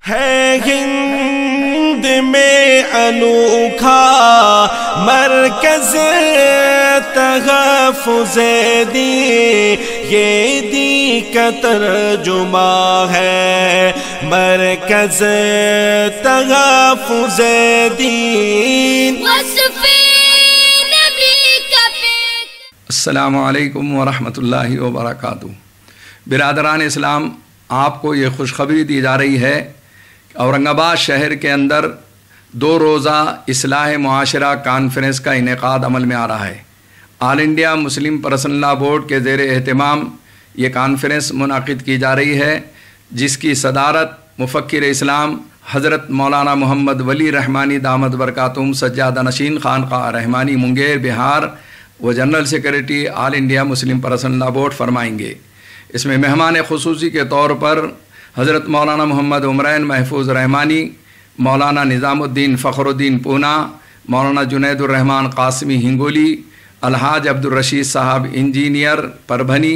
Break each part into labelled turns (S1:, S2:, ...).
S1: ہے ہند میں انوکھا مرکز تحفظ-E-Deen، یہ دی کا ترجمہ ہے مرکز تحفظ-E-Deen۔
S2: السلام علیکم ورحمۃ اللہ وبرکاتہ۔ برادران اسلام، آپ کو یہ خوشخبری دی جا رہی ہے کہ اورنگ آباد شہر کے اندر 2 روزہ اصلاح معاشرہ کانفرنس کا انعقاد عمل میں آ رہا ہے۔ آل انڈیا مسلم پرسنل لا بورڈ کے زیر اہتمام یہ کانفرنس منعقد کی جا رہی ہے، جس کی صدارت مفکر اسلام حضرت مولانا محمد-Wali رحمانی دامت برکاتہم سجادہ نشین خانقاہ رحمانی منگیر بہار و جنرل سیکریٹری آل انڈیا مسلم پرسنل لا بورڈ فرمائیں گے۔ اس میں مہمان خصوصی کے طور پر حضرت مولانا محمد عمرین محفوظ رحمانی، مولانا نظام الدین فخر الدین پونا، مولانا جنید الرحمن قاسمی ہنگولی، الحاج عبدالرشید صاحب انجینئر پربھنی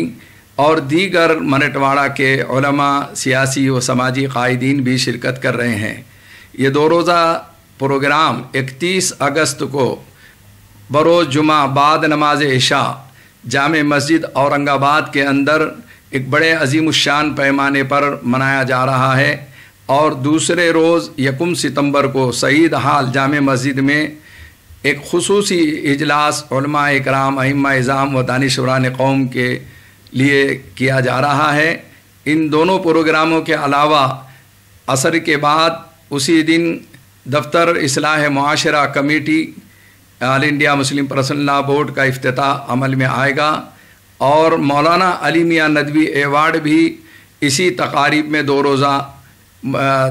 S2: اور دیگر مرٹواڑہ کے علماء، سیاسی و سماجی قائدین بھی شرکت کر رہے ہیں۔ یہ 2 روزہ پروگرام 31 اگست کو بروز جمعہ بعد نماز عشاء جامع مسجد اورنگ آباد کے اندر ایک بڑے عظیم الشان پیمانے پر منایا جا رہا ہے، اور دوسرے روز 1 ستمبر کو سعید حال جامع مسجد میں ایک خصوصی اجلاس علماء اکرام، ائمہ اعظام و دانشوران قوم کے لیے کیا جا رہا ہے۔ ان دونوں پروگراموں کے علاوہ عصر کے بعد اسی دن دفتر اصلاح معاشرہ کمیٹی آل انڈیا مسلم پرسنل لا بورڈ کا افتتاح عمل میں آئے گا، اور مولانا علی میاں ندوی ایوارڈ بھی اسی تقاریب میں 2 روزہ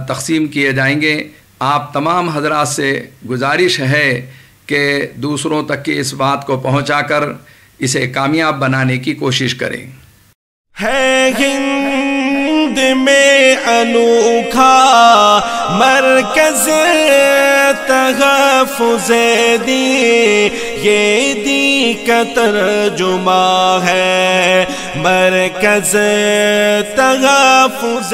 S2: تقسیم کیے جائیں گے۔ آپ تمام حضرات سے گزارش ہے کہ دوسروں تک کی اس بات کو پہنچا کر اسے کامیاب بنانے کی کوشش کریں۔
S1: ہے ہند میں انوکھا مرکز تحفظ-E-Deen، یہ دی کا ترجمہ ہے مرکز تحفظ